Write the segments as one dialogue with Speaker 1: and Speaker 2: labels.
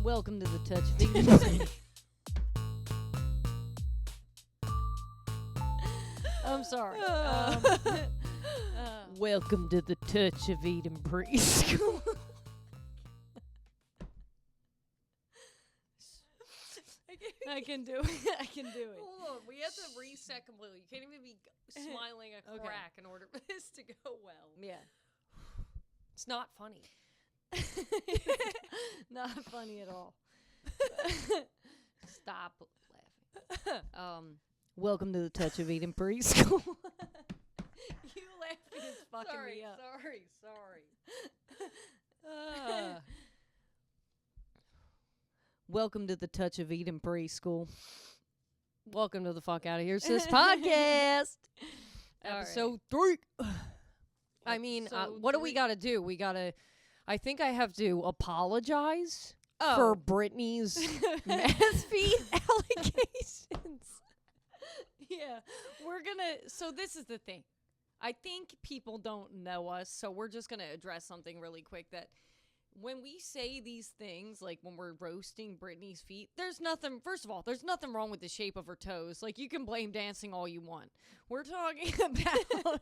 Speaker 1: Welcome to the Touch Feed. I'm sorry. Welcome to the Touch of Eden Preschool. I can do it. I can do it.
Speaker 2: Hold on, we have to reset completely. You can't even be smiling a crack in order for this to go well.
Speaker 1: Yeah.
Speaker 2: It's not funny.
Speaker 1: Not funny at all. Stop laughing. Welcome to the Touch of Eden Preschool. You laughing is fucking me up.
Speaker 2: Sorry.
Speaker 1: Welcome to the Touch of Eden Preschool. Welcome to the Fuck Out of Here Sis podcast.
Speaker 2: Episode 3. I mean, what do we got to do? I think I have to apologize for Brittany's math feet allegations.
Speaker 1: Yeah, so this is the thing. I think people don't know us, so we're just going to address something really quick that when we say these things, like when we're roasting Brittany's feet, first of all, there's nothing wrong with the shape of her toes. Like, you can blame dancing all you want. We're talking about,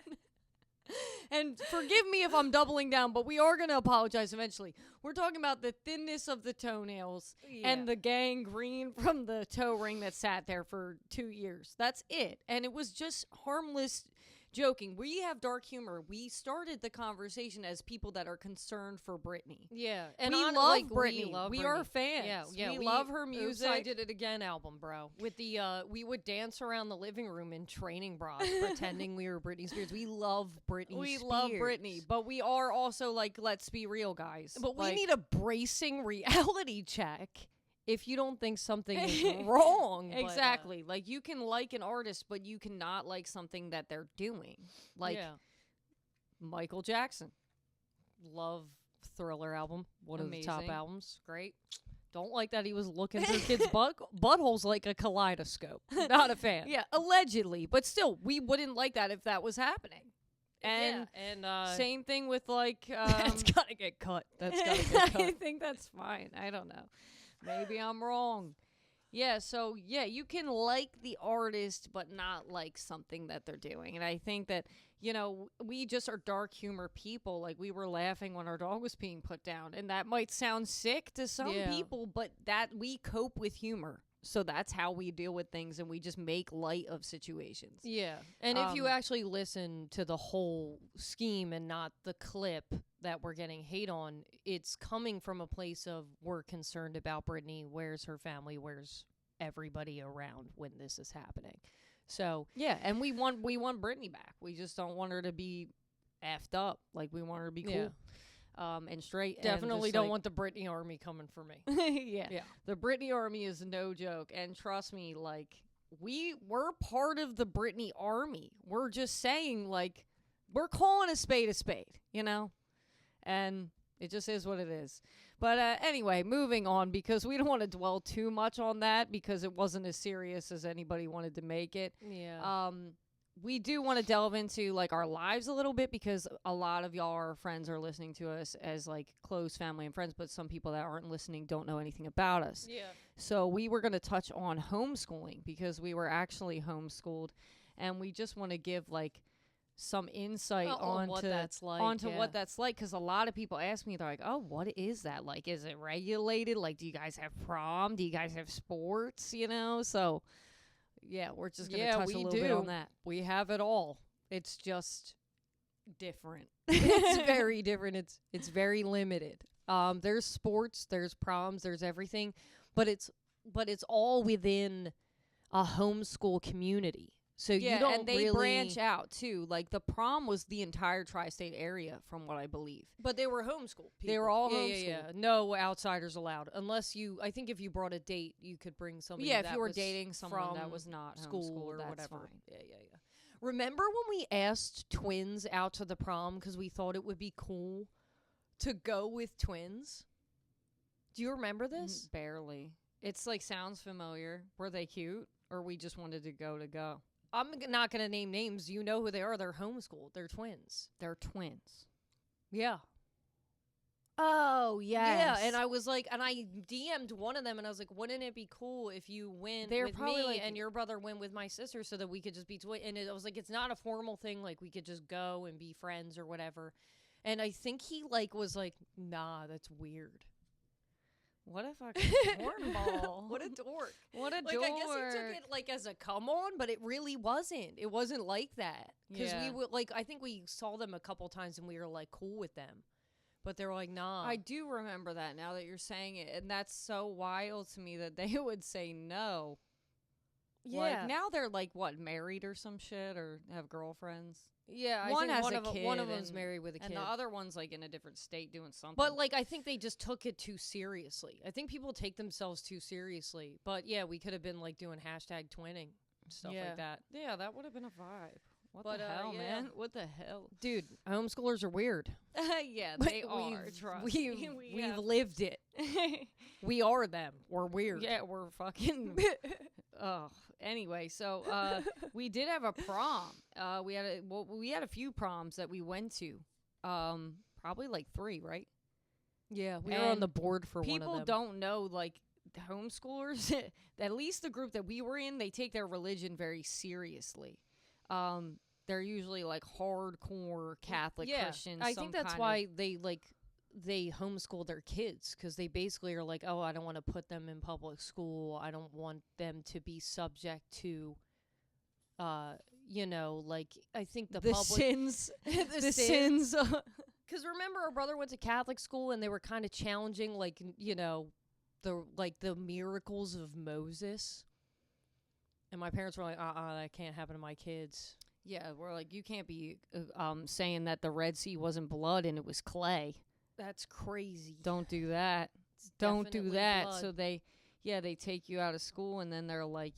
Speaker 1: and forgive me if I'm doubling down, but we are going to apologize eventually. We're talking about the thinness of the toenails and the gangrene from the toe ring that sat there for 2 years. That's it. And it was just harmless joking. We have dark humor. We started the conversation as people that are concerned for Brittany.
Speaker 2: Yeah,
Speaker 1: and we love Brittany. We are fans.
Speaker 2: Yeah,
Speaker 1: we love her music.
Speaker 2: Oops, I Did It Again album, bro. With the we would dance around the living room in training bras, pretending we were Britney Spears. We love Britney.
Speaker 1: We
Speaker 2: Spears.
Speaker 1: love Brittany, but we are also like, let's be real, guys.
Speaker 2: But
Speaker 1: like,
Speaker 2: we need a bracing reality check. If you don't think something is wrong.
Speaker 1: Exactly. Like, you can like an artist, but you cannot like something that they're doing. Like, Michael Jackson.
Speaker 2: Love Thriller album. One
Speaker 1: Amazing.
Speaker 2: of the top albums. Great. Don't like that he was looking through kids' buttholes like a kaleidoscope. Not a fan.
Speaker 1: Yeah, allegedly. But still, we wouldn't like that if that was happening. And, same thing with, like...
Speaker 2: that's gotta get cut. That's gotta get cut.
Speaker 1: I think that's fine. I don't know. Maybe I'm wrong. Yeah, so, you can like the artist, but not like something that they're doing. And I think that, we just are dark humor people. Like, we were laughing when our dog was being put down. And that might sound sick to some people, but that we cope with humor. So that's how we deal with things, and we just make light of situations.
Speaker 2: Yeah. And if you actually listen to the whole scheme and not the clip that we're getting hate on, it's coming from a place of, we're concerned about Brittany. Where's her family? Where's everybody around when this is happening? So
Speaker 1: yeah, and we want Brittany back. We just don't want her to be effed up. Like, we want her to be cool. And straight.
Speaker 2: Definitely don't want the Britney army coming for me.
Speaker 1: Yeah. The Britney army is no joke. And trust me, like, we're part of the Britney army. We're just saying, like, we're calling a spade, and it just is what it is. But anyway, moving on, because we don't want to dwell too much on that, because it wasn't as serious as anybody wanted to make it.
Speaker 2: Yeah.
Speaker 1: We do want to delve into, like, our lives a little bit, because a lot of y'all, our friends, are listening to us as, like, close family and friends, but some people that aren't listening don't know anything about us.
Speaker 2: Yeah.
Speaker 1: So we were going to touch on homeschooling, because we were actually homeschooled, and we just want to give, like, some insight onto
Speaker 2: what that's like.
Speaker 1: What that's like, because a lot of people ask me, they're like, oh, what is that? Like, is it regulated? Like, do you guys have prom? Do you guys have sports? So... yeah, we're just going to touch a little bit on that.
Speaker 2: We have it all. It's just
Speaker 1: different.
Speaker 2: It's very different. It's very limited. There's sports, there's proms, there's everything, but it's all within a homeschool community. So you don't
Speaker 1: and they
Speaker 2: really
Speaker 1: branch out too. Like, the prom was the entire tri-state area, from what I believe.
Speaker 2: But they were homeschooled people.
Speaker 1: They were all homeschooled.
Speaker 2: Yeah. No outsiders allowed. Unless I think if you brought a date, you could bring somebody
Speaker 1: if
Speaker 2: that
Speaker 1: you were
Speaker 2: was
Speaker 1: dating someone
Speaker 2: from
Speaker 1: that was not
Speaker 2: school or
Speaker 1: that's
Speaker 2: whatever.
Speaker 1: Fine.
Speaker 2: Yeah. Remember when we asked twins out to the prom because we thought it would be cool to go with twins? Do you remember this?
Speaker 1: Barely. It's like, sounds familiar. Were they cute, or we just wanted to go?
Speaker 2: I'm not going to name names. You know who they are. They're homeschooled. They're twins.
Speaker 1: They're twins.
Speaker 2: Yeah.
Speaker 1: Oh, yes.
Speaker 2: Yeah, and I was like, and I DM'd one of them, and I was like, wouldn't it be cool if you went
Speaker 1: They're
Speaker 2: with
Speaker 1: probably
Speaker 2: me
Speaker 1: like-
Speaker 2: and your brother went with my sister so that we could just be and I was like, it's not a formal thing, like we could just go and be friends or whatever. And I think he like was like, nah, that's weird.
Speaker 1: What a fucking cornball.
Speaker 2: What a dork.
Speaker 1: What a
Speaker 2: Like,
Speaker 1: dork.
Speaker 2: I guess he took it like as a come on, but it really wasn't. It wasn't like that. Because
Speaker 1: Yeah.
Speaker 2: we would like, I think we saw them a couple times and we were like cool with them. But they were like, nah.
Speaker 1: I do remember that now that you're saying it, and that's so wild to me that they would say no.
Speaker 2: Yeah.
Speaker 1: Like, now they're like, what, married or some shit, or have girlfriends?
Speaker 2: Yeah,
Speaker 1: One
Speaker 2: I think
Speaker 1: has
Speaker 2: one
Speaker 1: a
Speaker 2: of
Speaker 1: kid
Speaker 2: one of them's
Speaker 1: and-
Speaker 2: married with a kid.
Speaker 1: And the other one's like in a different state doing something.
Speaker 2: But like I think they just took it too seriously. I think people take themselves too seriously. But yeah, we could have been like doing hashtag twinning and stuff like that.
Speaker 1: Yeah, that would have been a vibe. What
Speaker 2: But,
Speaker 1: the hell,
Speaker 2: yeah.
Speaker 1: man? What the hell?
Speaker 2: Dude, homeschoolers are weird.
Speaker 1: Yeah,
Speaker 2: But
Speaker 1: they are. Trust
Speaker 2: we've,
Speaker 1: me.
Speaker 2: we've lived it. We are them. We're weird.
Speaker 1: Yeah, we're fucking. Oh, anyway, so we did have a prom. We had a few proms that we went to. Probably like 3, right?
Speaker 2: Yeah, we were on
Speaker 1: And
Speaker 2: the board for one of them.
Speaker 1: People don't know, like, homeschoolers, at least the group that we were in, they take their religion very seriously. They're usually like hardcore Catholic Christians.
Speaker 2: I think that's why they homeschool their kids, because they basically are like, oh, I don't want to put them in public school. I don't want them to be subject to, like I think the public
Speaker 1: sins,
Speaker 2: the
Speaker 1: sins.
Speaker 2: Because remember, our brother went to Catholic school, and they were kind of challenging, like the miracles of Moses. And my parents were like, that can't happen to my kids.
Speaker 1: Yeah, we're like, you can't be saying that the Red Sea wasn't blood and it was clay.
Speaker 2: That's crazy.
Speaker 1: Don't do that.
Speaker 2: It's
Speaker 1: Don't do
Speaker 2: definitely
Speaker 1: that.
Speaker 2: blood.
Speaker 1: So they take you out of school, and then they're like,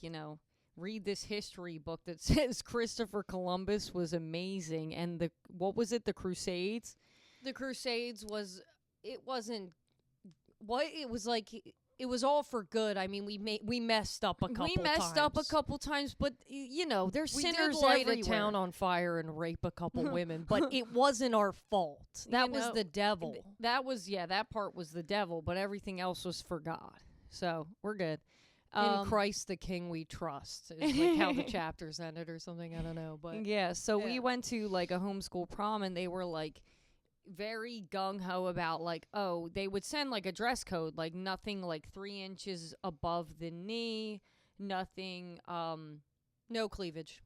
Speaker 1: read this history book that says Christopher Columbus was amazing, and what was it, the Crusades?
Speaker 2: The Crusades it was all for good. I mean, we messed up a couple times.
Speaker 1: We messed up a couple times, but there's
Speaker 2: We
Speaker 1: sinners
Speaker 2: did light
Speaker 1: everywhere.
Speaker 2: a town on fire and rape a couple women, but it wasn't our fault. That was the devil.
Speaker 1: That part was the devil, but everything else was for God. So we're good.
Speaker 2: In Christ the King we trust is like how the chapters ended or something. I don't know, but
Speaker 1: yeah. So we
Speaker 2: yeah.
Speaker 1: went to like a homeschool prom, and they were like very gung-ho about like, oh, they would send like a dress code, like nothing like 3 inches above the knee, nothing,
Speaker 2: no cleavage.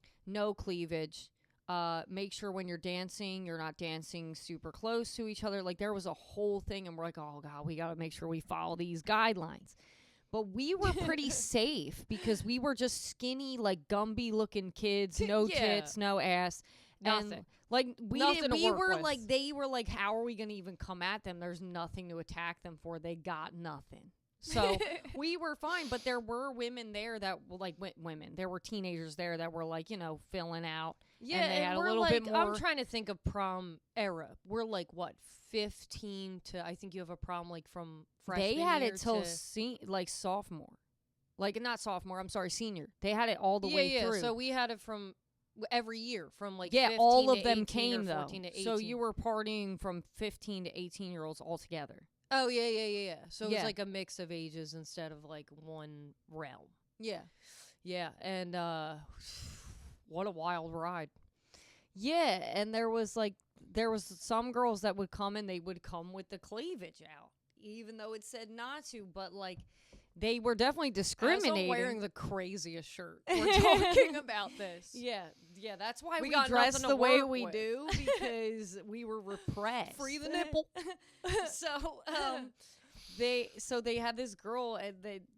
Speaker 1: Make sure when you're dancing, you're not dancing super close to each other. Like, there was a whole thing, and we're like, oh God, we gotta make sure we follow these guidelines. But we were pretty safe because we were just skinny, like Gumby looking kids, no tits, no ass.
Speaker 2: Nothing.
Speaker 1: And, like, we
Speaker 2: Nothing
Speaker 1: didn't,
Speaker 2: to
Speaker 1: we
Speaker 2: work
Speaker 1: were
Speaker 2: with.
Speaker 1: like, they were like, how are we gonna even come at them? There's nothing to attack them for. They got nothing. So we were fine, but there were women there that were like women. There were teenagers there that were like, filling out.
Speaker 2: Yeah,
Speaker 1: and they had
Speaker 2: we're
Speaker 1: a little
Speaker 2: like,
Speaker 1: bit more.
Speaker 2: I'm trying to think of prom era. We're like what, 15 to, I think you have a prom like from freshman
Speaker 1: They had
Speaker 2: year
Speaker 1: it till
Speaker 2: to,
Speaker 1: sophomore, like not sophomore. I'm sorry, senior. They had it all the way
Speaker 2: yeah.
Speaker 1: through.
Speaker 2: So we had it from every year from like
Speaker 1: 15
Speaker 2: all
Speaker 1: of
Speaker 2: to
Speaker 1: them
Speaker 2: 18
Speaker 1: came
Speaker 2: or
Speaker 1: though.
Speaker 2: 14 to 18.
Speaker 1: So you were partying from 15 to 18-year-olds all together.
Speaker 2: Oh yeah. So it
Speaker 1: Yeah.
Speaker 2: was like a mix of ages instead of like one realm.
Speaker 1: Yeah,
Speaker 2: And what a wild ride.
Speaker 1: yeah, and there was some girls that would come and they would come with the cleavage out, even though it said not to. But like, they were definitely discriminating.
Speaker 2: I'm wearing the craziest shirt. We're talking about this.
Speaker 1: Yeah, that's why we
Speaker 2: got
Speaker 1: dress
Speaker 2: nothing to
Speaker 1: the way
Speaker 2: work
Speaker 1: we
Speaker 2: with.
Speaker 1: do, because we were repressed.
Speaker 2: Free the nipple.
Speaker 1: So they had this girl and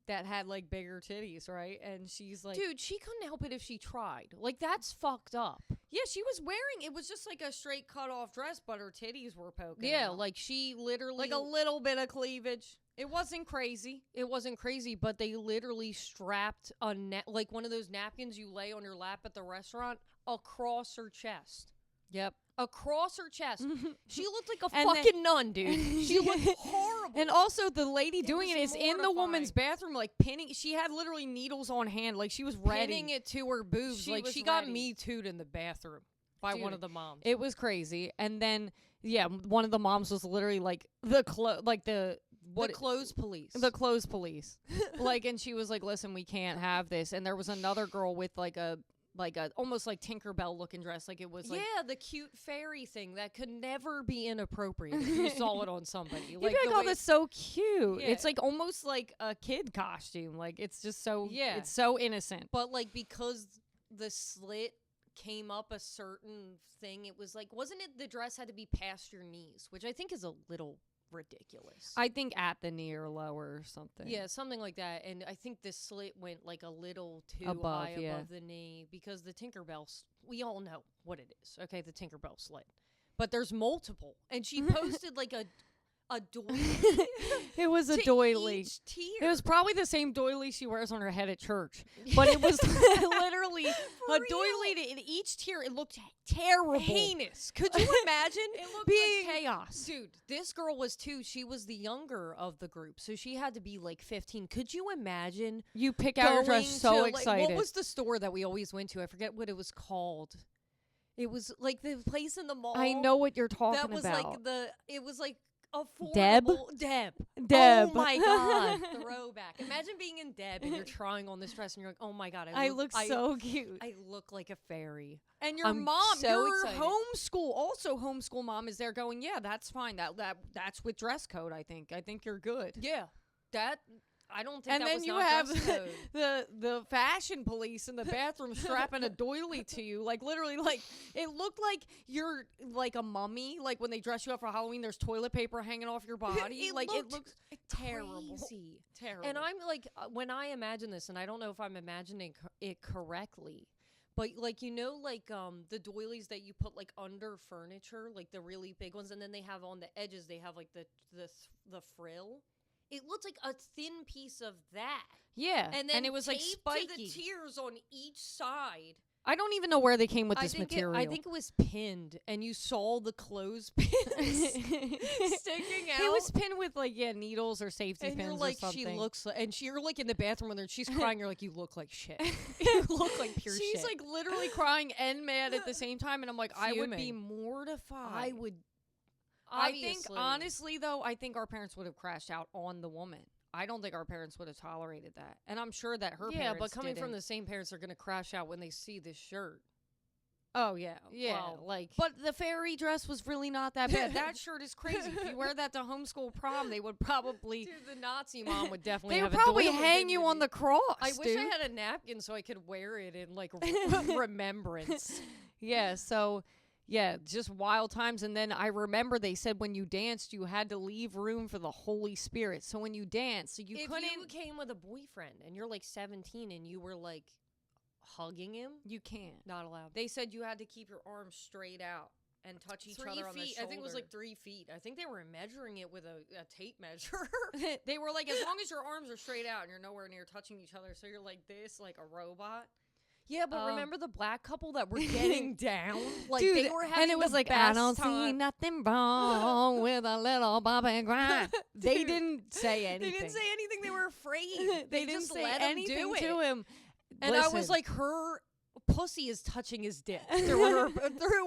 Speaker 1: that had like bigger titties, right? And she's like,
Speaker 2: Dude, she couldn't help it if she tried. Like, that's fucked up.
Speaker 1: yeah, she was wearing, it was just like a straight cut off dress, but her titties were poking
Speaker 2: Yeah,
Speaker 1: out.
Speaker 2: like she literally,
Speaker 1: like a little bit of cleavage. It wasn't crazy.
Speaker 2: it wasn't crazy, but they literally strapped a like one of those napkins you lay on your lap at the restaurant across her chest.
Speaker 1: Yep.
Speaker 2: Across her chest. She looked like a
Speaker 1: And
Speaker 2: fucking nun, dude. She looked horrible.
Speaker 1: And also, the lady doing
Speaker 2: was
Speaker 1: it is in the woman's
Speaker 2: mortifying.
Speaker 1: bathroom, like pinning. She had literally needles on hand, like she was ready.
Speaker 2: pinning it to her boobs.
Speaker 1: She
Speaker 2: like
Speaker 1: was
Speaker 2: she got
Speaker 1: ready.
Speaker 2: Me Too'd in the bathroom by one
Speaker 1: Dude,
Speaker 2: of the moms.
Speaker 1: It was crazy. And then Yeah, one of the moms was literally like the
Speaker 2: clothes police.
Speaker 1: The clothes police. Like, and she was like, listen, we can't have this. And there was another girl with like a almost like Tinkerbell looking dress. Like it was like,
Speaker 2: yeah, the cute fairy thing that could never be inappropriate if you saw it on somebody.
Speaker 1: You'd be like, oh, that's so cute.
Speaker 2: Yeah.
Speaker 1: It's like almost like a kid costume. Like it's just so,
Speaker 2: yeah,
Speaker 1: it's so innocent.
Speaker 2: But like, because the slit came up a certain thing, it was like, wasn't it the dress had to be past your knees, which I think is a little ridiculous.
Speaker 1: I think at the knee or lower or something.
Speaker 2: Yeah, something like that. And I think the slit went like a little too
Speaker 1: above,
Speaker 2: high above the knee, because the Tinkerbell, we all know what it is. Okay, the Tinkerbell slit. But there's multiple. And she posted like a doily.
Speaker 1: It was a doily.
Speaker 2: Each tier.
Speaker 1: It was probably the same doily she wears on her head at church. But it was literally a doily in each tier. It looked terrible.
Speaker 2: Heinous. Could you imagine?
Speaker 1: It looked
Speaker 2: being
Speaker 1: like chaos.
Speaker 2: Dude, this girl was 2. She was the younger of the group, so she had to be like 15. Could you imagine?
Speaker 1: You pick out your dress so excited.
Speaker 2: What was the store that we always went to? I forget what it was called. It was like the place in the mall.
Speaker 1: I know what you're talking about.
Speaker 2: That was like it was like
Speaker 1: Deb?
Speaker 2: Deb.
Speaker 1: Deb.
Speaker 2: Oh my God. Throwback. Imagine being in Deb and you're trying on this dress and you're like, oh my God,
Speaker 1: I look so cute.
Speaker 2: I look like a fairy.
Speaker 1: And your
Speaker 2: I'm
Speaker 1: mom,
Speaker 2: so
Speaker 1: your
Speaker 2: excited.
Speaker 1: homeschool mom is there going, yeah, that's fine. That's with dress code, I think. I think you're good.
Speaker 2: Yeah. I don't think
Speaker 1: and
Speaker 2: that
Speaker 1: then
Speaker 2: was
Speaker 1: you
Speaker 2: not
Speaker 1: have
Speaker 2: dress code.
Speaker 1: the fashion police in the bathroom strapping a doily to you, like literally, like it looked like you're like a mummy. Like when they dress you up for Halloween, there's toilet paper hanging off your body. It looks terrible, terrible.
Speaker 2: And I'm like, when I imagine this, and I don't know if I'm imagining it correctly, but like like the doilies that you put like under furniture, like the really big ones, and then they have on the edges, they have like the frill. It looked like a thin piece of that.
Speaker 1: Yeah,
Speaker 2: and then
Speaker 1: it was like spiky.
Speaker 2: To the tiers on each side.
Speaker 1: I don't even know where they came with this material.
Speaker 2: I think it was pinned, and you saw the clothes pins sticking out.
Speaker 1: It was pinned with like needles or safety
Speaker 2: and
Speaker 1: pins
Speaker 2: you're like,
Speaker 1: or something.
Speaker 2: she looks like, and you're like in the bathroom with her, and she's crying. You're like, you look like shit. You look like pure shit.
Speaker 1: She's like literally crying and mad at the same time, and I'm like, I would be mortified.
Speaker 2: I would.
Speaker 1: Obviously. I think, honestly, though, I think our parents would have crashed out on the woman. I don't think our parents would have tolerated that. And I'm sure that her parents
Speaker 2: Yeah, but coming
Speaker 1: didn't.
Speaker 2: from the same parents are going to crash out when they see this shirt.
Speaker 1: Oh, yeah.
Speaker 2: Yeah.
Speaker 1: Well, but the fairy dress was really not that bad. That shirt is crazy. If you wear that to homeschool prom, they would probably...
Speaker 2: Dude, the Nazi mom would definitely
Speaker 1: they
Speaker 2: have
Speaker 1: would probably hang you on the cross,
Speaker 2: I
Speaker 1: dude.
Speaker 2: wish I had a napkin so I could wear it in, like, remembrance.
Speaker 1: Yeah, so... Yeah, just wild times. And then I remember they said when you danced, you had to leave room for the Holy Spirit. So when you danced, so
Speaker 2: if you came with a boyfriend and you're like 17 and you were like hugging him,
Speaker 1: you can't.
Speaker 2: Not allowed. They said you had to keep your arms straight out and touch each other on the shoulder. I think it was like 3 feet. I think they were measuring it with a tape measure.
Speaker 1: They were like, as long as your arms are straight out and you're nowhere near touching each other, so you're like this, like a robot.
Speaker 2: Yeah, but remember the black couple that were getting down? Like,
Speaker 1: dude,
Speaker 2: they were having
Speaker 1: and it was
Speaker 2: the
Speaker 1: like,
Speaker 2: best
Speaker 1: I don't
Speaker 2: time.
Speaker 1: see nothing wrong with a little bump and grind. They didn't say anything.
Speaker 2: They didn't say anything. They were afraid.
Speaker 1: They didn't
Speaker 2: just
Speaker 1: say
Speaker 2: let
Speaker 1: anything to him.
Speaker 2: And
Speaker 1: Listen.
Speaker 2: I was like, her pussy is touching his dick through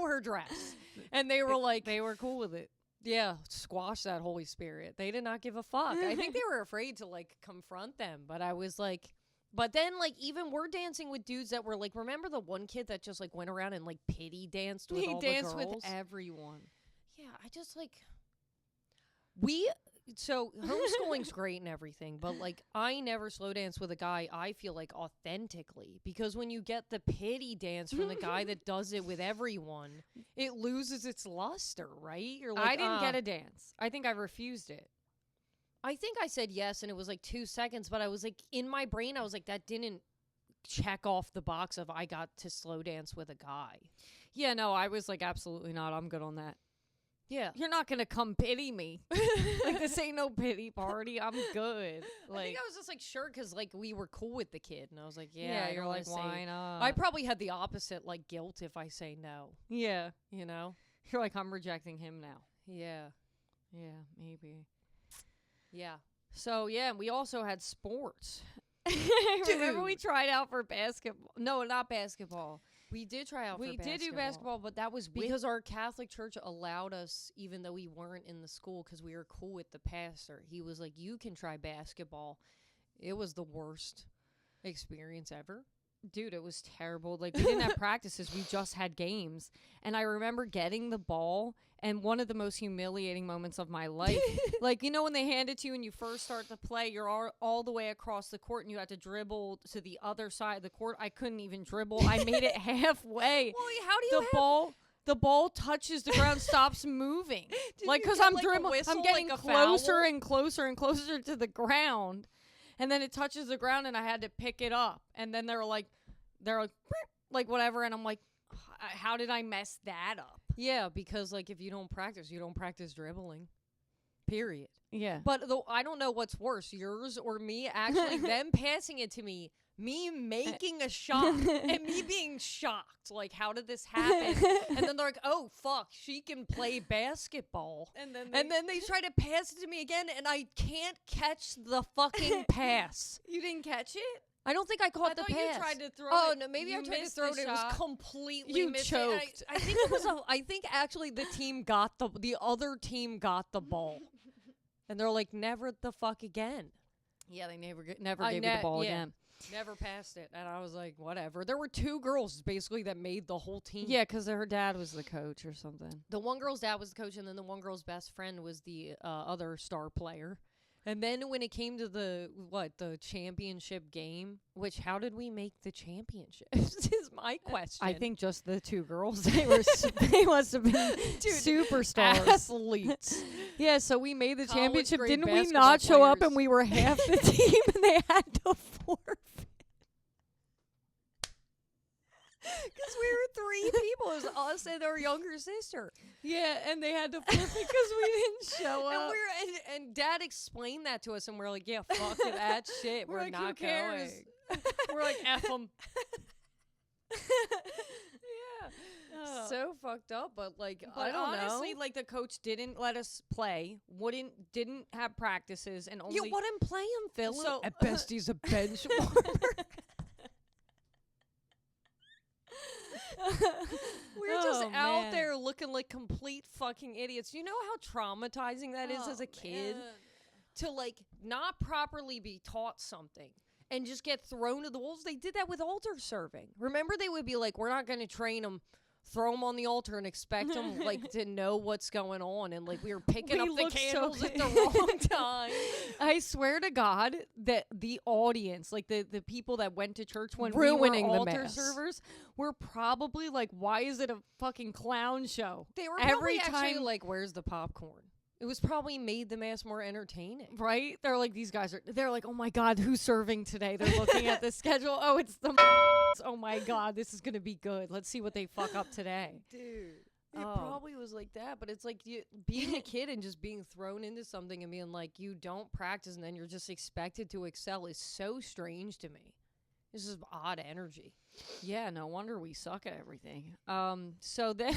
Speaker 2: her dress. And they were like...
Speaker 1: They were cool with it.
Speaker 2: Yeah, squash that Holy Spirit. They did not give a fuck. I think they were afraid to, like, confront them. But I was like... But then, like, even we're dancing with dudes that were, like, remember the one kid that just, like, went around and, like, pity danced with all the girls?
Speaker 1: He danced with everyone.
Speaker 2: Yeah, I just, like... So, homeschooling's great and everything, but, like, I never slow dance with a guy, I feel like, authentically. Because when you get the pity dance from the guy that does it with everyone, it loses its luster, right? You're like,
Speaker 1: I didn't get a dance. I think I refused it.
Speaker 2: I think I said yes, and it was like 2 seconds, but I was like, in my brain, I was like, that didn't check off the box of I got to slow dance with a guy.
Speaker 1: Yeah, no, I was like, absolutely not. I'm good on that.
Speaker 2: Yeah.
Speaker 1: You're not going to come pity me. Like, this ain't no pity party. I'm good. Like,
Speaker 2: I think I was just like, sure, because like we were cool with the kid. And I was like,
Speaker 1: yeah you're like, why not?
Speaker 2: I probably had the opposite, like, guilt if I say no.
Speaker 1: Yeah.
Speaker 2: You know?
Speaker 1: You're like, I'm rejecting him now.
Speaker 2: Yeah.
Speaker 1: Yeah, maybe.
Speaker 2: Yeah.
Speaker 1: So, yeah, we also had sports. Remember we tried out for basketball? No, not basketball.
Speaker 2: We did try out for
Speaker 1: We
Speaker 2: basketball.
Speaker 1: did do basketball, but that was
Speaker 2: because our Catholic church allowed us, even though we weren't in the school, because we were cool with the pastor. He was like, you can try basketball. It was the worst experience ever.
Speaker 1: Dude, it was terrible. Like, we didn't have practices. We just had games. And I remember getting the ball, and one of the most humiliating moments of my life, like, you know, when they hand it to you and you first start to play, you're all the way across the court, and you have to dribble to the other side of the court. I couldn't even dribble. I made it halfway.
Speaker 2: Well, how do you
Speaker 1: the ball touches the ground, stops moving. Like, because I'm dribbling. I'm getting closer and closer and closer to the ground. And then it touches the ground, and I had to pick it up. And then they're like, whatever. And I'm like, how did I mess that up?
Speaker 2: Yeah, because, like, if you don't practice dribbling. Period.
Speaker 1: Yeah.
Speaker 2: But I don't know what's worse, yours or me actually them passing it to me making a shot, and me being shocked. Like, how did this happen? And then they're like, oh, fuck, she can play basketball. And then they try to pass it to me again, and I can't catch the fucking pass.
Speaker 1: You didn't catch it?
Speaker 2: I don't think I caught the pass.
Speaker 1: You tried to throw it.
Speaker 2: Oh, no, maybe I tried to throw it. It was completely
Speaker 1: You
Speaker 2: missed.
Speaker 1: choked.
Speaker 2: I think it was I think actually the other team got the ball. And they're like, never the fuck again.
Speaker 1: Yeah, they never gave you the ball again.
Speaker 2: Never passed it. And I was like, whatever. There were two girls basically that made the whole team.
Speaker 1: Yeah, because her dad was the coach or something.
Speaker 2: The one girl's dad was the coach, and then the one girl's best friend was the other star player. And then when it came to the championship game, which how did we make the championship? Is my question.
Speaker 1: I think just the two girls. They must have been superstars,
Speaker 2: athletes.
Speaker 1: Yeah, so we made the championship.
Speaker 2: College-grade
Speaker 1: Didn't we
Speaker 2: basketball
Speaker 1: not show up
Speaker 2: players.
Speaker 1: and we were half the team and they had to forfeit?
Speaker 2: Because we were three people. It was us and our younger sister.
Speaker 1: Yeah, and they had to forfeit because we didn't show up.
Speaker 2: And Dad explained that to us, and we're like, yeah, fuck that shit. We're
Speaker 1: like,
Speaker 2: not
Speaker 1: who cares?
Speaker 2: going. We're like, F them.
Speaker 1: Yeah.
Speaker 2: So fucked up, but like,
Speaker 1: But
Speaker 2: I don't
Speaker 1: honestly,
Speaker 2: know.
Speaker 1: like, the coach didn't let us play, didn't have practices, and only...
Speaker 2: You wouldn't play him, Philip.
Speaker 1: So,
Speaker 2: at best, he's a bench warmer. We're just out there looking like complete fucking idiots. You know how traumatizing that is as a kid?
Speaker 1: Man.
Speaker 2: To, like, not properly be taught something and just get thrown to the wolves. They did that with altar serving. Remember, they would be like, we're not going to train them. Throw them on the altar and expect them, like, to know what's going on. And, like, we were picking up the candles at the wrong time.
Speaker 1: I swear to God that the audience, like the people that went to church when
Speaker 2: Ruining
Speaker 1: we
Speaker 2: the
Speaker 1: were altar
Speaker 2: mass.
Speaker 1: servers, were probably like, why is it a fucking clown show?
Speaker 2: They were
Speaker 1: Every
Speaker 2: probably actually
Speaker 1: time,
Speaker 2: like, where's the popcorn? It was probably made the mass more entertaining.
Speaker 1: right? They're like, they're like, oh my God, who's serving today? They're looking at the schedule. Oh, it's the oh my God, this is going to be good. Let's see what they fuck up today.
Speaker 2: Dude. It probably was like that, but it's like being a kid and just being thrown into something and being like, you don't practice and then you're just expected to excel is so strange to me. This is odd energy.
Speaker 1: Yeah, no wonder we suck at everything. So then,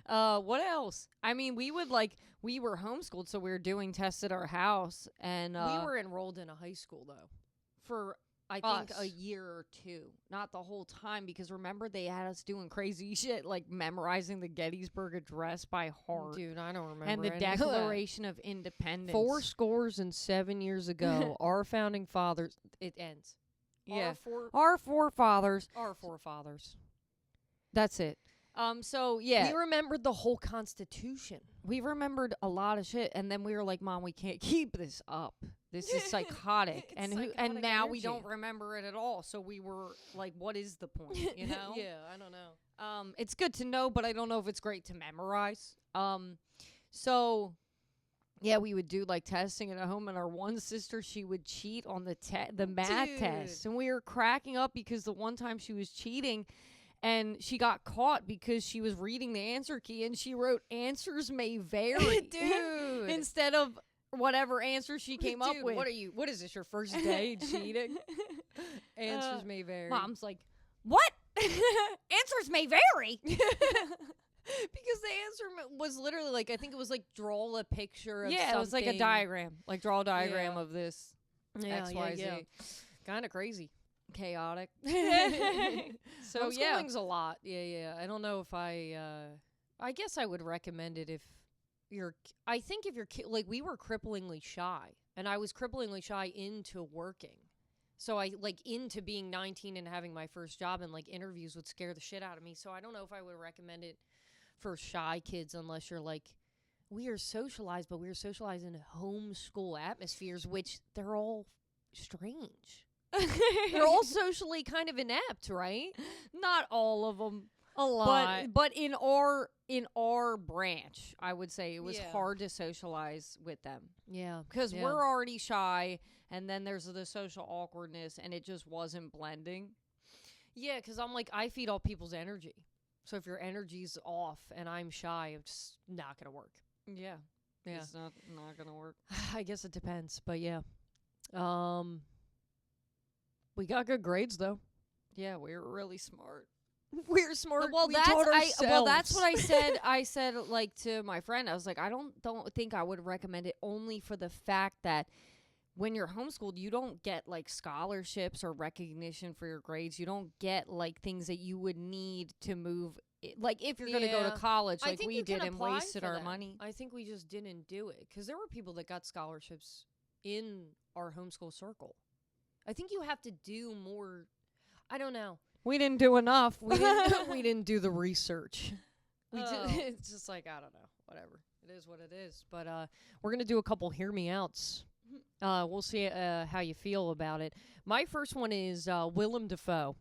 Speaker 1: what else? I mean, we were homeschooled, so we were doing tests at our house, and
Speaker 2: we were enrolled in a high school though for I think a year or two.
Speaker 1: Not the whole time, because remember they had us doing crazy shit like memorizing the Gettysburg Address by heart.
Speaker 2: Dude, I don't remember.
Speaker 1: And the Declaration of Independence.
Speaker 2: 407 years ago, our founding fathers. It ends.
Speaker 1: Yeah,
Speaker 2: our forefathers.
Speaker 1: That's it. So yeah,
Speaker 2: we remembered the whole Constitution.
Speaker 1: We remembered a lot of shit, and then we were like, "Mom, we can't keep this up. This is psychotic." And now we don't remember it at all. So we were like, "What is the point?" You know?
Speaker 2: Yeah, I don't know.
Speaker 1: It's good to know, but I don't know if it's great to memorize. So yeah, we would do like testing at home, and our one sister, she would cheat on the math test, and we were cracking up because the one time she was cheating, and she got caught because she was reading the answer key, and she wrote "answers may vary,"
Speaker 2: dude,
Speaker 1: instead of whatever answer she came up with.
Speaker 2: What is this? Your first day cheating? Answers may vary.
Speaker 1: Mom's like, "What? Answers may vary."
Speaker 2: Because the answer was literally like, I think it was like, draw a picture of something.
Speaker 1: It was like a diagram. Like, draw a diagram of this.
Speaker 2: X, Y, Z. Kind of crazy.
Speaker 1: chaotic.
Speaker 2: So
Speaker 1: yeah.
Speaker 2: homeschooling's a lot. Yeah. I don't know if I guess I would recommend it if I think if you're like we were cripplingly shy, and I was cripplingly shy into working. So I like into being 19 and having my first job, and like interviews would scare the shit out of me. So I don't know if I would recommend it for shy kids unless you're like, we are socialized, but we are socialized in homeschool atmospheres, which they're all strange. They're all socially kind of inept, right?
Speaker 1: Not all of them.
Speaker 2: A lot.
Speaker 1: But in our branch, I would say it was hard to socialize with them.
Speaker 2: Yeah.
Speaker 1: Because we're already shy, and then there's the social awkwardness, and it just wasn't blending.
Speaker 2: Yeah, because I'm like, I feed off people's energy. So if your energy's off and I'm shy, it's not going to work.
Speaker 1: Yeah.
Speaker 2: Yeah.
Speaker 1: It's not going to work.
Speaker 2: I guess it depends, but yeah. We got good grades, though.
Speaker 1: Yeah, we were really smart.
Speaker 2: We're smart.
Speaker 1: Well,
Speaker 2: we
Speaker 1: that's
Speaker 2: taught
Speaker 1: that's what I said. I said like to my friend, I was like, I don't think I would recommend it, only for the fact that when you're homeschooled, you don't get like scholarships or recognition for your grades. You don't get like things that you would need to move. Like if you're going to go to college, like we did and wasted our money.
Speaker 2: I think we just didn't do it because there were people that got scholarships in our homeschool circle. I think you have to do more. I don't know.
Speaker 1: We didn't do enough.
Speaker 2: We didn't do the research.
Speaker 1: It's just like, I don't know. Whatever.
Speaker 2: It is what it is. But we're going to do a couple Hear Me Outs. We'll see how you feel about it. My first one is Willem Dafoe.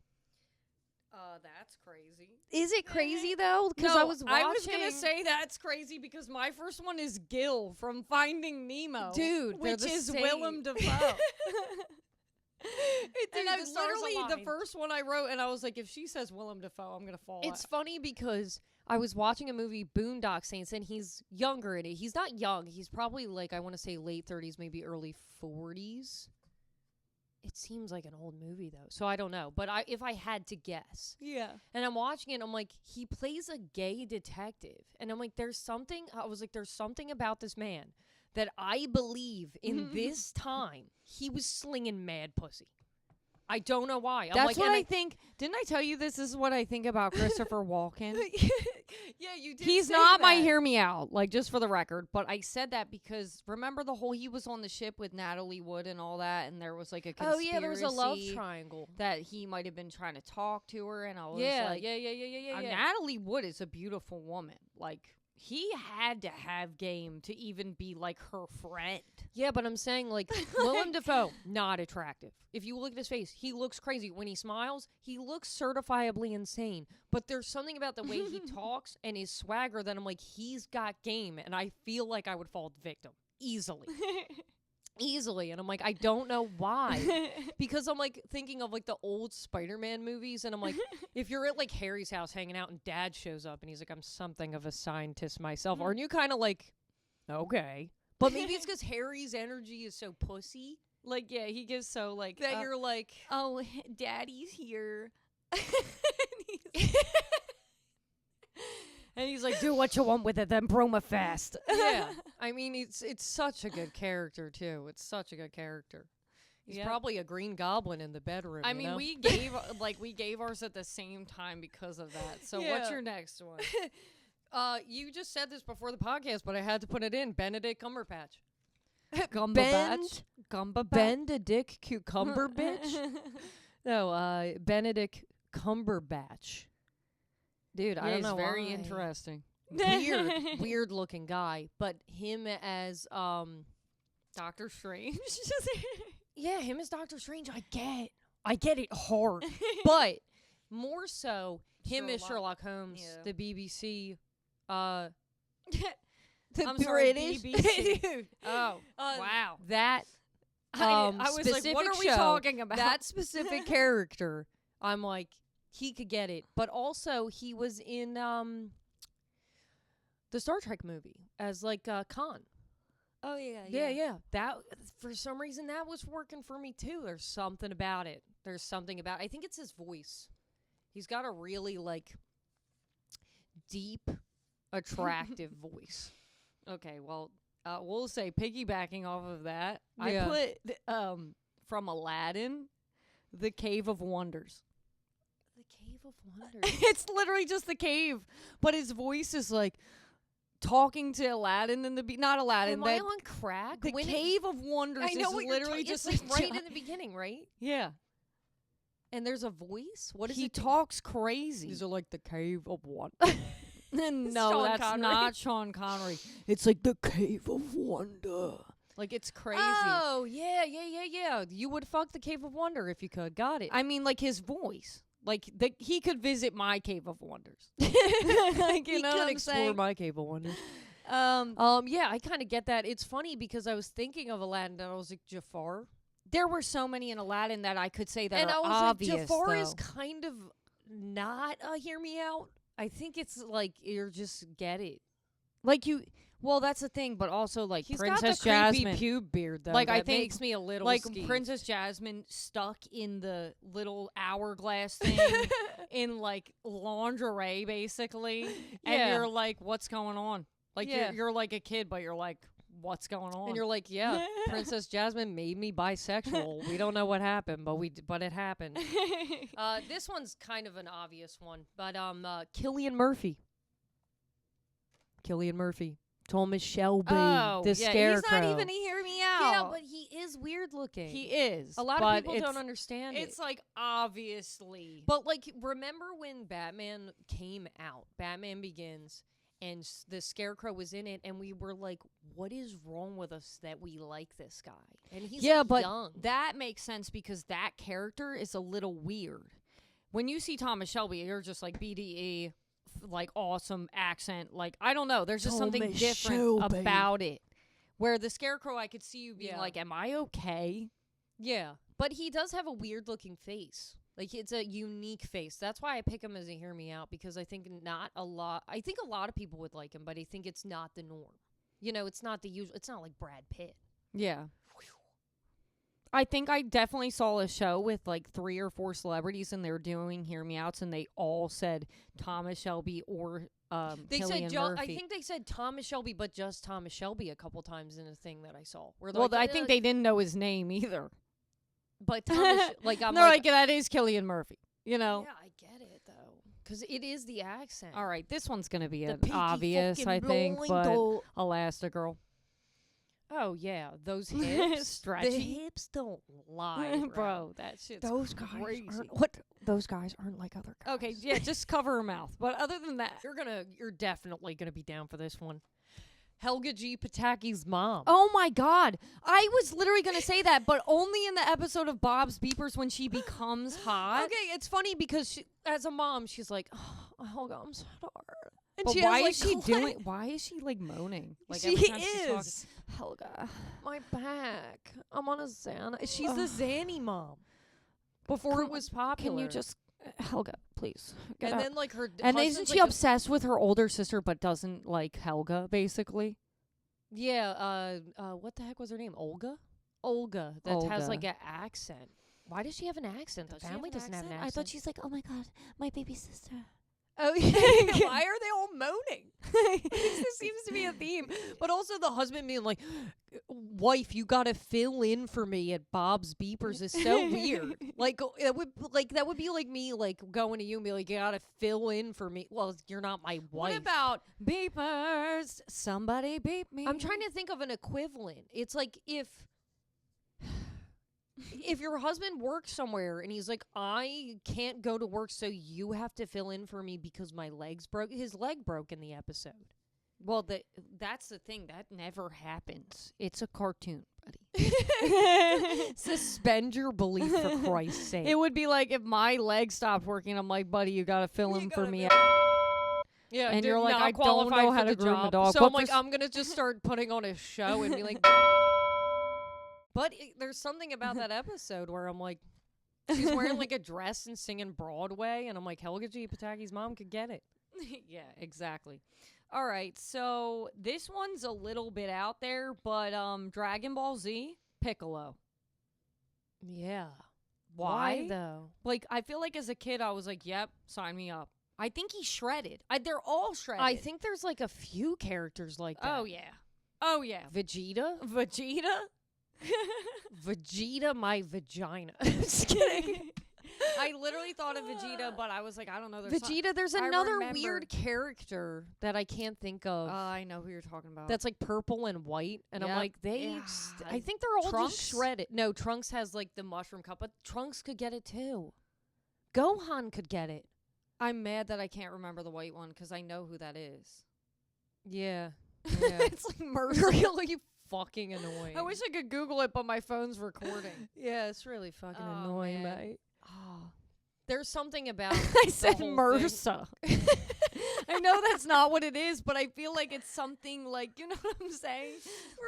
Speaker 1: That's crazy.
Speaker 2: Is it crazy, though? Because
Speaker 1: No,
Speaker 2: I was watching.
Speaker 1: I was going to say that's crazy because my first one is Gil from Finding Nemo.
Speaker 2: Dude,
Speaker 1: which is Willem Dafoe. And I literally, the first one I wrote, and I was like, if she says Willem Dafoe, I'm going to fall out.
Speaker 2: It's funny because I was watching a movie, Boondock Saints, and he's younger in it. He's not young. He's probably like, I want to say late 30s, maybe early 40s. It seems like an old movie, though. So I don't know. But if I had to guess.
Speaker 1: Yeah.
Speaker 2: And I'm watching it, I'm like, he plays a gay detective. And I'm like, there's something about this man that I believe in this time he was slinging mad pussy. I don't know why.
Speaker 1: That's what I think. Didn't I tell you this is what I think about Christopher Walken?
Speaker 2: Yeah, you did.
Speaker 1: He's not my Hear Me Out, like, just for the record. But I said that because remember he was on the ship with Natalie Wood and all that, and there was like a conspiracy.
Speaker 2: Oh yeah, there was a love triangle
Speaker 1: that he might have been trying to talk to her, and I was like,
Speaker 2: yeah.
Speaker 1: Natalie Wood is a beautiful woman, like. He had to have game to even be like her friend.
Speaker 2: Yeah, but I'm saying like Willem Dafoe, not attractive. If you look at his face, he looks crazy. When he smiles, he looks certifiably insane. But there's something about the way he talks and his swagger that I'm like, he's got game. And I feel like I would fall victim easily. Easily. And I'm like, I don't know why. Because I'm like thinking of like the old Spider-Man movies, and I'm like, if you're at like Harry's house hanging out and Dad shows up and he's like, I'm something of a scientist myself, aren't you kind of like, okay. But maybe it's because Harry's energy is so pussy.
Speaker 1: Like, yeah, he gives so like
Speaker 2: that you're like,
Speaker 1: oh, Daddy's here. And he's like, do what you want with it, then broma fast.
Speaker 2: Yeah. I mean, it's such a good character, too. It's such a good character. He's probably a Green Goblin in the bedroom.
Speaker 1: I mean, we gave ours at the same time because of that. So what's your next one?
Speaker 2: You just said this before the podcast, but I had to put it in. Benedict Cumberbatch. Benedict Cucumber bitch? No, Benedict Cumberbatch. Dude, I don't know.
Speaker 1: He's very interesting.
Speaker 2: Weird looking guy. But him as
Speaker 1: Doctor Strange.
Speaker 2: Yeah, him as Doctor Strange, I get it hard. But more so, him as Sherlock Holmes, the BBC,
Speaker 1: the
Speaker 2: British.
Speaker 1: BBC.
Speaker 2: Dude.
Speaker 1: Oh, wow.
Speaker 2: That
Speaker 1: I was like, what are we talking about?
Speaker 2: That specific character, I'm like, he could get it. But also, he was in the Star Trek movie as like Khan.
Speaker 1: Oh, yeah.
Speaker 2: That, for some reason, that was working for me, too. There's something about it. I think it's his voice. He's got a really, like, deep, attractive voice.
Speaker 1: Okay, well, we'll say piggybacking off of that,
Speaker 2: Yeah.
Speaker 1: I put from Aladdin, The Cave of Wonders.
Speaker 2: The Cave of Wonders.
Speaker 1: It's literally just the cave, but his voice is like talking to Aladdin in the not Aladdin.
Speaker 2: Am I on crack?
Speaker 1: The Cave of Wonders
Speaker 2: I know
Speaker 1: is
Speaker 2: what
Speaker 1: literally
Speaker 2: it's
Speaker 1: just
Speaker 2: like right in the beginning, right?
Speaker 1: Yeah.
Speaker 2: And there's a voice. What is
Speaker 1: he
Speaker 2: it?
Speaker 1: talks crazy.
Speaker 2: These are like the Cave of Wonders.
Speaker 1: No,
Speaker 2: Sean
Speaker 1: that's
Speaker 2: Connery.
Speaker 1: not Sean Connery. It's like the Cave of Wonder. Like it's crazy.
Speaker 2: Oh yeah. You would fuck the Cave of Wonder if you could. Got it.
Speaker 1: I mean, like his voice. Like he could visit my Cave of Wonders. Like,
Speaker 2: he
Speaker 1: know
Speaker 2: could
Speaker 1: what I'm
Speaker 2: explore
Speaker 1: saying?
Speaker 2: my Cave of Wonders. Yeah, I kind of get that. It's funny because I was thinking of Aladdin and I was like, Jafar.
Speaker 1: There were so many in Aladdin that I could say that
Speaker 2: And
Speaker 1: are
Speaker 2: I was
Speaker 1: obvious.
Speaker 2: like, Jafar
Speaker 1: though.
Speaker 2: is kind of not hear me out. I think it's like you're just get it.
Speaker 1: like you. Well, that's the thing, but also like
Speaker 2: He's
Speaker 1: Princess
Speaker 2: got the
Speaker 1: Jasmine.
Speaker 2: creepy pube beard though.
Speaker 1: Like, I
Speaker 2: that
Speaker 1: think,
Speaker 2: makes me a little
Speaker 1: like
Speaker 2: skeeved.
Speaker 1: Princess Jasmine stuck in the little hourglass thing in like lingerie, basically, and
Speaker 2: Yeah.
Speaker 1: you're like, "What's going on?" Like
Speaker 2: Yeah.
Speaker 1: you're like a kid, but you're like, "What's going on?"
Speaker 2: And you're like, yeah, Princess Jasmine made me bisexual. We don't know what happened, but it happened. This one's kind of an obvious one, but Cillian Murphy. Cillian Murphy. Thomas Shelby, the Scarecrow.
Speaker 1: He's not even hear me out.
Speaker 2: Yeah, but he is weird looking.
Speaker 1: he is.
Speaker 2: A lot
Speaker 1: but
Speaker 2: of people don't understand
Speaker 1: It's
Speaker 2: it.
Speaker 1: like obviously,
Speaker 2: But like, remember when Batman came out? Batman Begins, and the Scarecrow was in it, and we were like, "What is wrong with us that we like this guy?" And he's
Speaker 1: yeah,
Speaker 2: like,
Speaker 1: but
Speaker 2: young.
Speaker 1: that makes sense because that character is a little weird. When you see Thomas Shelby, you're just like BDE, like awesome accent. Like I don't know, there's just something
Speaker 2: Thomas
Speaker 1: different
Speaker 2: Shelby.
Speaker 1: about it. Where the Scarecrow, I could see you being
Speaker 2: Yeah.
Speaker 1: like, "Am I okay?"
Speaker 2: Yeah, but he does have a weird looking face. Like it's a unique face. That's why I pick him as a hear me out because I think a lot of people would like him, but I think it's not the norm. You know, it's not the usual. It's not like Brad Pitt.
Speaker 1: Yeah. I think I definitely saw a show with like 3 or 4 celebrities and they were doing hear me outs and they all said Thomas Shelby or
Speaker 2: They
Speaker 1: Cillian
Speaker 2: said
Speaker 1: Murphy.
Speaker 2: I think they said Thomas Shelby, but just Thomas Shelby a couple times in a thing that I saw. Where
Speaker 1: well,
Speaker 2: like,
Speaker 1: I think they didn't know his name either.
Speaker 2: But Thomas, like I'm
Speaker 1: They're
Speaker 2: like,
Speaker 1: like, that is Killian Murphy, you know?
Speaker 2: yeah, I get it though, because it is the accent.
Speaker 1: All right, this one's going to be
Speaker 2: The
Speaker 1: an
Speaker 2: Peaky
Speaker 1: obvious, I
Speaker 2: fucking
Speaker 1: think, but
Speaker 2: Blingo.
Speaker 1: Elastigirl.
Speaker 2: Oh yeah, those hips,
Speaker 1: Stretchy.
Speaker 2: The hips don't lie,
Speaker 1: Bro, that shit's
Speaker 2: Those
Speaker 1: crazy.
Speaker 2: guys aren't what? Those guys aren't like other guys.
Speaker 1: Okay, yeah, just cover her mouth. But other than that,
Speaker 2: You're definitely gonna be down for this one. Helga G. Pataki's mom.
Speaker 1: oh my God. I was literally going to say that, but only in the episode of Bob's Beepers when she becomes hot.
Speaker 2: Okay, it's funny because she, as a mom, she's like, oh, Helga, I'm so tired. And
Speaker 1: But
Speaker 2: she
Speaker 1: why
Speaker 2: has, like,
Speaker 1: is she
Speaker 2: clay-
Speaker 1: doing? Why is she like moaning? Like
Speaker 2: She
Speaker 1: every time she's talking,
Speaker 2: is.
Speaker 1: Helga.
Speaker 2: My back. I'm on a Xan. She's the Zanny mom. Before
Speaker 1: Come
Speaker 2: it was popular.
Speaker 1: Can you just, Helga, please?
Speaker 2: And then like her.
Speaker 1: and
Speaker 2: husband's,
Speaker 1: isn't she
Speaker 2: like,
Speaker 1: obsessed with her older sister, but doesn't like Helga? Basically,
Speaker 2: Yeah. What the heck was her name? Olga. Olga. That has
Speaker 1: Olga.
Speaker 2: like an accent. Why does she have an accent? The
Speaker 1: Does she have
Speaker 2: family
Speaker 1: an
Speaker 2: doesn't have an
Speaker 1: accent?
Speaker 2: accent.
Speaker 1: I thought she's like, oh my God, my baby sister.
Speaker 2: Oh yeah. Why are they all moaning? This seems to be a theme. But also the husband being like, "Wife, you gotta fill in for me at Bob's Beepers" is so weird. Like that would be like me like going to you and be like, "You gotta fill in for me." Well, you're not my wife.
Speaker 1: What about beepers? Somebody beep me.
Speaker 2: I'm trying to think of an equivalent. It's like if your husband works somewhere and he's like, I can't go to work, so you have to fill in for me because my leg's broke. His leg broke in the episode.
Speaker 1: Well, that's the thing. That never happens. It's a cartoon, buddy.
Speaker 2: Suspend your belief for Christ's sake.
Speaker 1: It would be like if my leg stopped working, I'm like, buddy, you gotta fill in for me.
Speaker 2: Yeah,
Speaker 1: and you're like,
Speaker 2: not
Speaker 1: I don't
Speaker 2: qualified
Speaker 1: know
Speaker 2: for
Speaker 1: how to
Speaker 2: the
Speaker 1: groom a
Speaker 2: job.
Speaker 1: dog.
Speaker 2: So
Speaker 1: But
Speaker 2: I'm like, I'm gonna just start putting on a show and be like. But there's something about that episode where I'm like, she's wearing like a dress and singing Broadway, and I'm like, Helga G. Pataki's mom could get it.
Speaker 1: Yeah, exactly. All right, so this one's a little bit out there, but Dragon Ball Z, Piccolo.
Speaker 2: Yeah.
Speaker 1: Why?
Speaker 2: though?
Speaker 1: Like, I feel like as a kid, I was like, yep, sign me up. I think he's shredded. They're all shredded.
Speaker 2: I think there's like a few characters like that.
Speaker 1: Oh, yeah. Oh, yeah.
Speaker 2: Vegeta?
Speaker 1: Vegeta?
Speaker 2: Vegeta, my vagina. Just kidding.
Speaker 1: I literally thought of Vegeta, but I was like, I don't know.
Speaker 2: Vegeta, there's another weird character that I can't think of.
Speaker 1: I know who you're talking about.
Speaker 2: That's like purple and white. And I'm like, I think they're all
Speaker 1: Trunks?
Speaker 2: just shredded. No, Trunks has like the mushroom cup, but Trunks could get it too. Gohan could get it.
Speaker 1: I'm mad that I can't remember the white one because I know who that is.
Speaker 2: Yeah.
Speaker 1: It's like Mercer.
Speaker 2: Really fucking annoying.
Speaker 1: I wish I could Google it, but my phone's recording.
Speaker 2: Yeah, it's really fucking
Speaker 1: Oh,
Speaker 2: annoying,
Speaker 1: man.
Speaker 2: mate. Oh. There's something about
Speaker 1: I said
Speaker 2: whole
Speaker 1: MRSA. I know that's not what it is, but I feel like it's something like, you know what I'm saying?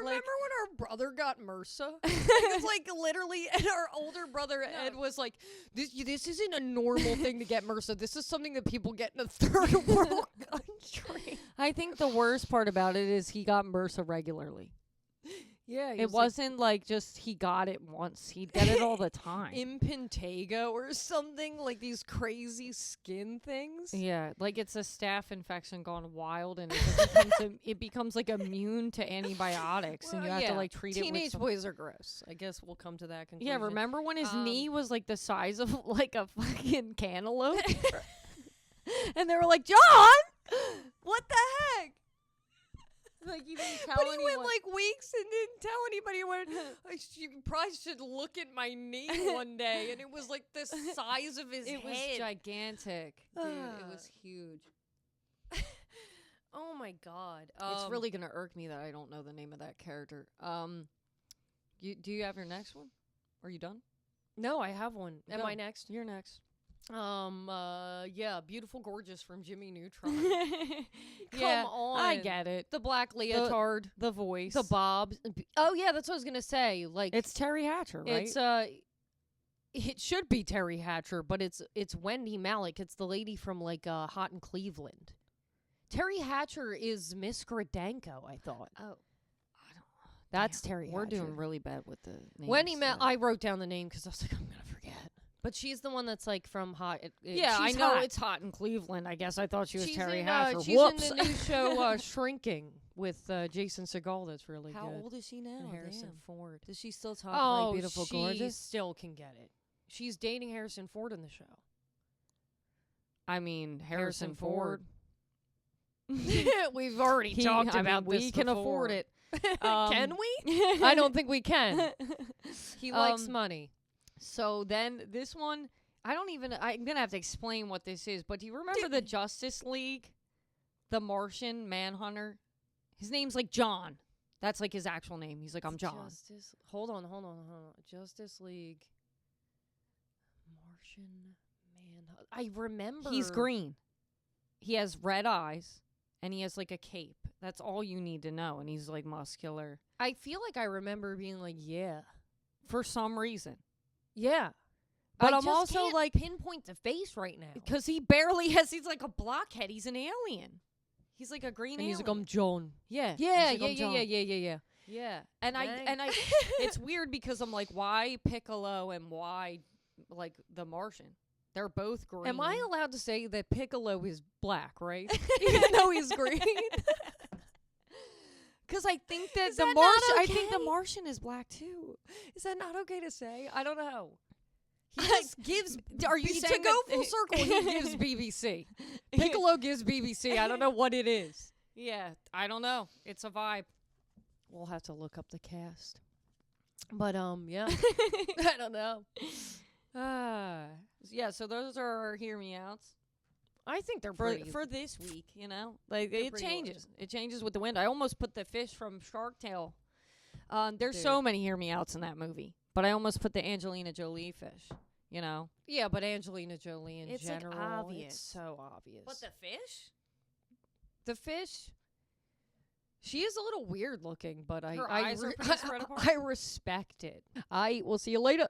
Speaker 2: Remember when our brother got MRSA?
Speaker 1: It's like literally, and our older brother Ed was like,
Speaker 2: This isn't a normal thing to get MRSA. This is something that people get in a third world country.
Speaker 1: I think the worst part about it is he got MRSA regularly.
Speaker 2: Yeah,
Speaker 1: It wasn't like just he got it once. He'd get it all the time.
Speaker 2: impetigo or something, like these crazy skin things.
Speaker 1: Yeah, like it's a staph infection gone wild, and it becomes like immune to antibiotics, and you have to like treat it with
Speaker 2: Teenage boys are gross. I guess we'll come to that conclusion.
Speaker 1: Yeah, remember when his knee was like the size of like a fucking cantaloupe? And they were like, John, what the heck? Like, you didn't tell
Speaker 2: But he
Speaker 1: anyone.
Speaker 2: went like weeks and didn't tell anybody. He went, you probably should look at my knee one day. And it was like the size of his head.
Speaker 1: It was gigantic. Dude, it was huge.
Speaker 2: Oh my God.
Speaker 1: It's really going to irk me that I don't know the name of that character. Do you have your next one? Are you done?
Speaker 2: No, I have one. Am
Speaker 1: Go.
Speaker 2: I next?
Speaker 1: You're next.
Speaker 2: Yeah, Beautiful Gorgeous from Jimmy Neutron.
Speaker 1: Yeah,
Speaker 2: Come on.
Speaker 1: I get it.
Speaker 2: The black leotard.
Speaker 1: The voice.
Speaker 2: The bobs. Oh, yeah, that's what I was going to say. Like,
Speaker 1: It's Terry Hatcher, right?
Speaker 2: it's, it should be Terry Hatcher, but it's Wendy Malick. It's the lady from, like, Hot in Cleveland. Terry Hatcher is Miss Gradenko, I thought.
Speaker 1: Oh.
Speaker 2: That's Terry
Speaker 1: We're
Speaker 2: Hatcher.
Speaker 1: doing really bad with the names.
Speaker 2: Wendy Malick. I wrote down the name because I was like, I'm going to forget. But she's the one that's like from Hot.
Speaker 1: Yeah, I
Speaker 2: she's
Speaker 1: know
Speaker 2: hot.
Speaker 1: it's hot in Cleveland. I guess I thought she was
Speaker 2: She's
Speaker 1: Terry
Speaker 2: in,
Speaker 1: Hatcher.
Speaker 2: She's
Speaker 1: Whoops.
Speaker 2: in the new show Shrinking with Jason Segel. That's really
Speaker 1: How
Speaker 2: good.
Speaker 1: old is she now?
Speaker 2: And Harrison
Speaker 1: Damn.
Speaker 2: Ford.
Speaker 1: Does she still talk
Speaker 2: Oh,
Speaker 1: like Beautiful
Speaker 2: she
Speaker 1: Gorgeous?
Speaker 2: still can get it. She's dating Harrison Ford in the show.
Speaker 1: I mean, Harrison Ford.
Speaker 2: We've already talked about this
Speaker 1: we can
Speaker 2: before.
Speaker 1: afford it.
Speaker 2: Can we? I don't think we can. He likes money.
Speaker 1: So then this one, I'm going to have to explain what this is, but do you remember the Justice League? The Martian Manhunter? His name's like John. That's like his actual name. He's like, I'm John.
Speaker 2: Hold on. Justice League. Martian Manhunter. I remember.
Speaker 1: He's green. He has red eyes, and he has like a cape. That's all you need to know, and he's like muscular.
Speaker 2: I feel like I remember being like, yeah.
Speaker 1: For some reason.
Speaker 2: Yeah.
Speaker 1: But
Speaker 2: I
Speaker 1: I'm
Speaker 2: just
Speaker 1: also
Speaker 2: can't
Speaker 1: like,
Speaker 2: pinpoint the face right now.
Speaker 1: because he barely has, he's like a blockhead. He's an alien. He's like a green
Speaker 2: And
Speaker 1: alien.
Speaker 2: he's like, I'm John.
Speaker 1: Yeah.
Speaker 2: Yeah,
Speaker 1: He's like, I'm John.
Speaker 2: yeah.
Speaker 1: Yeah. And
Speaker 2: Dang.
Speaker 1: it's weird because I'm like, why Piccolo and why like the Martian? They're both green.
Speaker 2: Am I allowed to say that Piccolo is black, right? Even though he's green?
Speaker 1: Because I think that
Speaker 2: Is
Speaker 1: the
Speaker 2: that
Speaker 1: Martian,
Speaker 2: not
Speaker 1: I think the
Speaker 2: okay?
Speaker 1: Martian is black too.
Speaker 2: Is that not okay to say? I don't know. He
Speaker 1: I-
Speaker 2: just gives.
Speaker 1: Are you
Speaker 2: to
Speaker 1: saying
Speaker 2: go
Speaker 1: that-
Speaker 2: full circle? He gives BBC. Piccolo gives BBC. I don't know what it is.
Speaker 1: Yeah, I don't know. It's a vibe.
Speaker 2: We'll have to look up the cast. But yeah, I don't know.
Speaker 1: Yeah, so those are our hear me outs
Speaker 2: I think they're
Speaker 1: for
Speaker 2: pretty.
Speaker 1: for this week. You know, like
Speaker 2: They're
Speaker 1: it
Speaker 2: pretty
Speaker 1: changes. It changes with the wind. I almost put the fish from Shark Tale. There's
Speaker 2: Dude.
Speaker 1: so many hear me outs in that movie, but I almost put the Angelina Jolie fish. You know,
Speaker 2: Yeah, but Angelina Jolie in
Speaker 1: It's, like,
Speaker 2: general,
Speaker 1: obvious.
Speaker 2: it's so obvious.
Speaker 1: fish.
Speaker 2: The fish, she is a little weird looking, but
Speaker 1: Her eyes are pretty spread apart.
Speaker 2: I respect it. I will see you later.